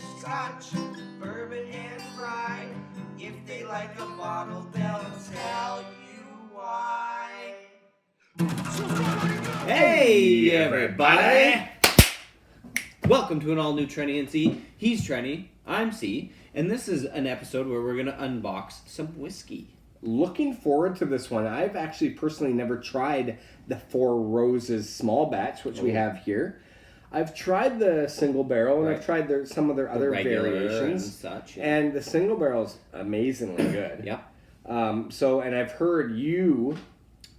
Scotch, bourbon, and rye. If they like a bottle, they'll tell you why. Hey, everybody! Welcome to an all-new Trenny and C. He's Trenny, I'm C, and this is an episode where we're going to unbox some whiskey. Looking forward to this one. I've actually personally never tried the Four Roses small batch, which we have here. I've tried the single barrel, and I've tried some of their other variations. And such. Yeah. And the single barrel's amazingly good. Yeah. And I've heard you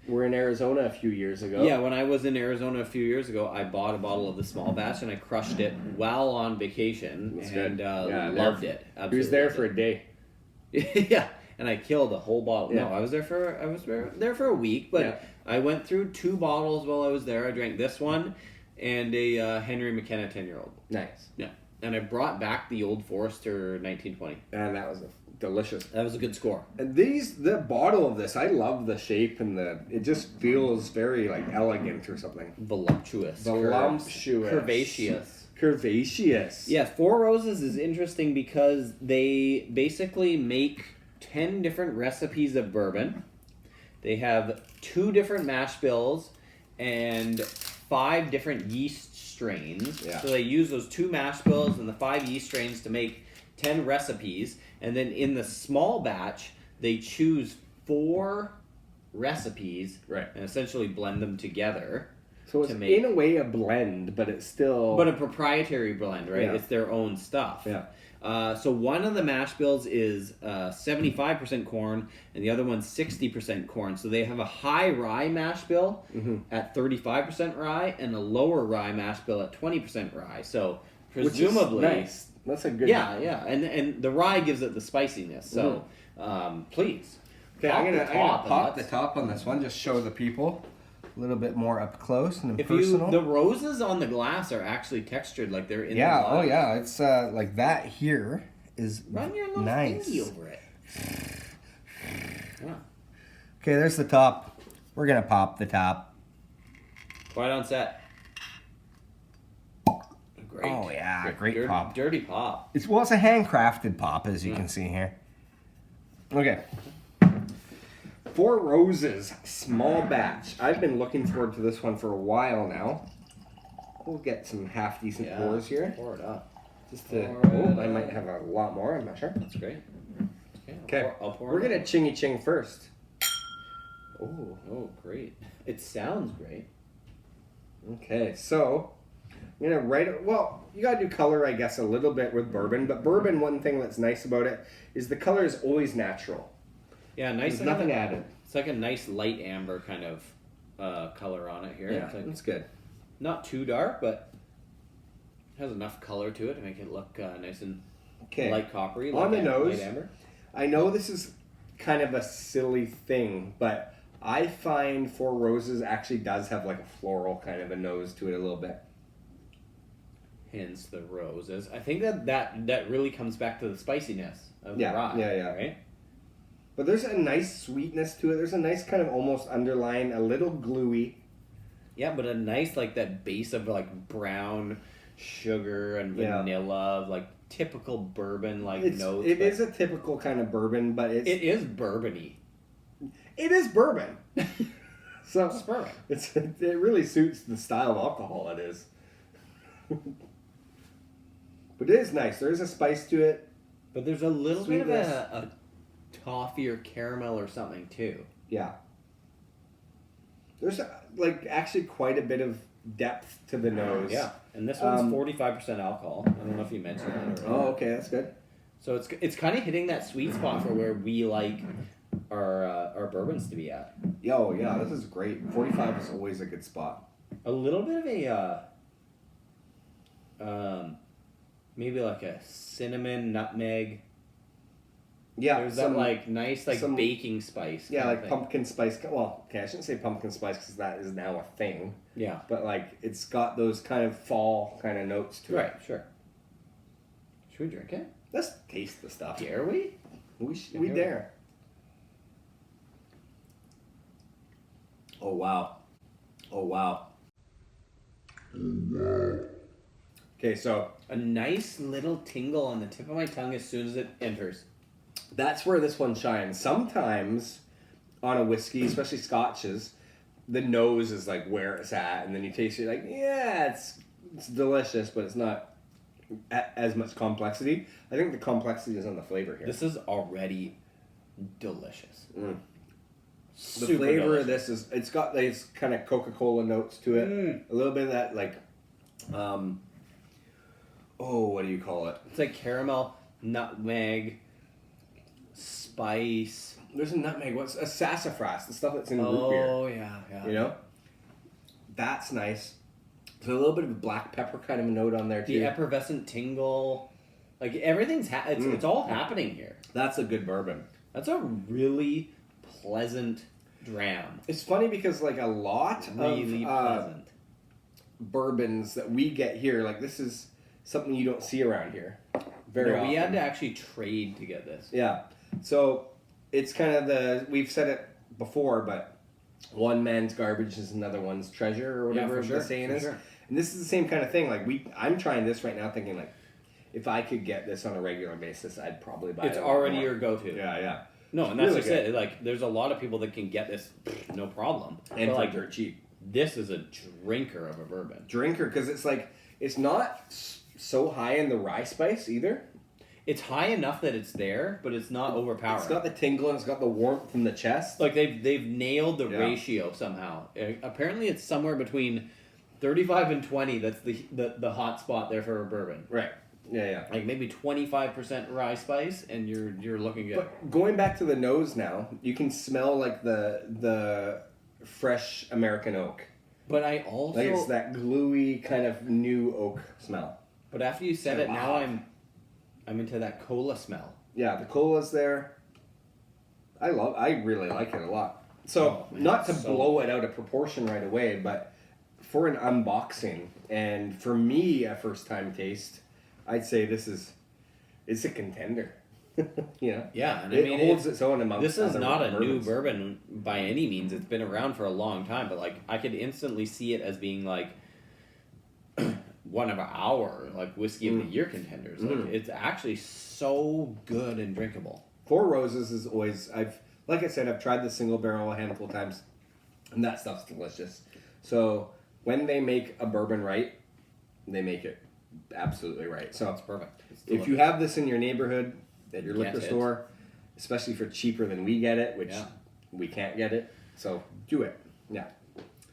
were in Arizona a few years ago. Yeah, when I was in Arizona a few years ago, I bought a bottle of the small batch, and I crushed it while on vacation. That's and good. loved it. Absolutely. He was there for a day. Yeah. And I killed a whole bottle. Yeah. No, I was there for a week, but I went through 2 bottles while I was there. I drank this one and a Henry McKenna 10-year-old. Nice. Yeah. And I brought back the Old Forester 1920. And that was delicious. That was a good score. And the bottle of this, I love the shape and it just feels very like elegant or something. Voluptuous. Voluptuous. Curvaceous. Yeah, Four Roses is interesting because they basically make 10 different recipes of bourbon. They have 2 different mash bills and 5 different yeast strains. Yeah. So they use those 2 mash bills and the 5 yeast strains to make 10 recipes. And then in the small batch, they choose 4 recipes and essentially blend them together. So it's in a way a blend, but it's still... But a proprietary blend, right? Yeah. It's their own stuff. Yeah. So one of the mash bills is 75% corn, and the other one's 60% corn. So they have a high rye mash bill at 35% rye, and a lower rye mash bill at 20% rye. So presumably... Which is nice. That's a good... Yeah. And the rye gives it the spiciness. So please. Okay, I'm gonna pop the top on this one, just show the people a little bit more up close and personal. The roses on the glass are actually textured like they're in the glass. Oh yeah, it's like that here is Run your little nice. thingy over it. Yeah. Okay, there's the top. We're gonna pop the top. Quiet on set. Great. Oh yeah, great pop. Dirty pop. It's a handcrafted pop, as you can see here. Okay. Four Roses small batch. I've been looking forward to this one for a while now. We'll get some half decent pours here. Pour it up. I might have a lot more. I'm not sure. That's great. Okay. I'll pour We're gonna chingy ching first. Oh, great. It sounds great. Okay, so I'm gonna write it. Well, you gotta do color, I guess, a little bit with bourbon. But bourbon, one thing that's nice about it is the color is always natural. Yeah, nice. There's nothing added. It's like a nice light amber kind of color on it here. Yeah, it's like, that's good. Not too dark, but it has enough color to it to make it look nice and light coppery. On the nose, light amber. I know this is kind of a silly thing, but I find Four Roses actually does have like a floral kind of a nose to it a little bit. Hence the roses. I think that really comes back to the spiciness of the rye. Yeah. Right? But there's a nice sweetness to it. There's a nice kind of almost underlying, a little gluey. Yeah, but a nice like that base of like brown sugar and vanilla, like typical bourbon like notes. It is a typical kind of bourbon, but it is bourbony. It is bourbon. So it's bourbon. It really suits the style of alcohol it is. But it is nice. There is a spice to it. But there's a little bit of a toffee or caramel or something too. Yeah. There's actually quite a bit of depth to the nose. Yeah, and this one's 45% alcohol. I don't know if you mentioned that already. Oh, okay, that's good. So it's kind of hitting that sweet spot for where we like our bourbons to be at. Yo, yeah, this is great. 45 is always a good spot. A little bit of a maybe like a cinnamon nutmeg. Yeah, there's that like nice some baking spice. Yeah, like pumpkin spice. Well, okay, I shouldn't say pumpkin spice because that is now a thing. Yeah, but like it's got those kind of fall kind of notes to it. Right, sure. Should we drink it? Let's taste the stuff. Dare we? We dare. Oh wow. Oh wow. Okay, so a nice little tingle on the tip of my tongue as soon as it enters. That's where this one shines. Sometimes on a whiskey, especially scotches, the nose is like where it's at, and then you taste it like, yeah, it's delicious, but it's not as much complexity. I think the complexity is on the flavor here. This is already delicious. The Super flavor of delicious. this it's got these kind of Coca-Cola notes to it. A little bit of that like, what do you call it? It's like caramel, nutmeg, spice. There's a nutmeg. What's a sassafras? The stuff that's in root beer. Oh yeah. You know, that's nice. So a little bit of a black pepper kind of a note on there too. The effervescent tingle, like everything's it's all happening here. That's a good bourbon. That's a really pleasant dram. It's funny because like a lot Really of pleasant. bourbons that we get here, like this is something you don't see around here very often. We had to actually trade to get this. Yeah. So it's kind of we've said it before, but one man's garbage is another one's treasure or whatever the saying is. Sure. And this is the same kind of thing. Like I'm trying this right now thinking like, if I could get this on a regular basis, I'd probably buy it. It's already your go-to. Yeah. No, and that's Really just it. Like, there's a lot of people that can get this, no problem. And but for like, dirt cheap. this is a drinker of a bourbon. Drinker, because it's like, it's not so high in the rye spice either. It's high enough that it's there, but it's not overpowering. It's got the tingle and it's got the warmth in the chest. Like they've nailed the ratio somehow. Apparently, it's somewhere between 35 and 20. That's the hot spot there for a bourbon. Right. Yeah. Like maybe 25% rye spice, and you're looking good. But going back to the nose now, you can smell like the fresh American oak. But I also Like it's that gluey kind of new oak smell. But after you said it, Wow. now I'm into that cola smell. Yeah, the cola's there. I really like it a lot. So Oh, man, not to so blow it out of proportion right away, but for an unboxing and for me a first time taste, I'd say it's a contender. You know? Yeah, and it holds its own amongst this is other not a new bourbons. bourbon by any means. It's been around for a long time, but like I could instantly see it as being like one of our like whiskey of the year contenders. Like, it's actually so good and drinkable. Four Roses is always like I said, I've tried the single barrel a handful of times, and that stuff's delicious. So when they make a bourbon right, they make it absolutely right. So It's perfect. It's if you have this in your neighborhood at your liquor Get it. store, especially for cheaper than we get it, which Yeah. we can't get it, so do it. Yeah,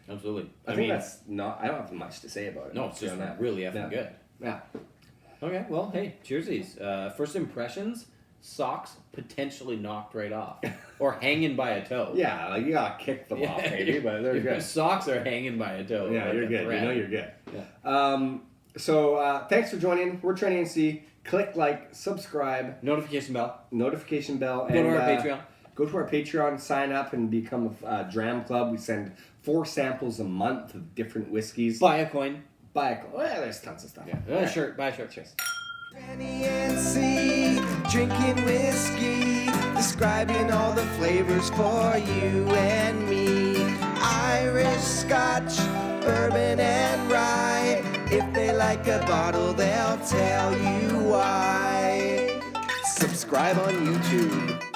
Absolutely. I think that's not. I don't have much to say about it. no, it's just beyond that. really effing Yeah. good. Yeah. Okay, well, hey, cheersies. First impressions, socks potentially knocked right off. Or hanging by a toe. Yeah, like you gotta kick them off maybe, but they're Your good. socks are hanging by a toe. Yeah, like you're a good. thread. You know you're good. Yeah. So thanks for joining. We're Trinity and C. Click like, subscribe, Notification bell. notification bell, Go and to our Patreon. Go to our Patreon, sign up, and become a Dram Club. We send 4 samples a month of different whiskeys. Buy a coin. Well, there's tons of stuff. Yeah. All right. Shirt. Buy a shirt. Cheers. Penny and C, drinking whiskey, describing all the flavors for you and me. Irish, Scotch, bourbon and rye. If they like a bottle, they'll tell you why. Subscribe on YouTube.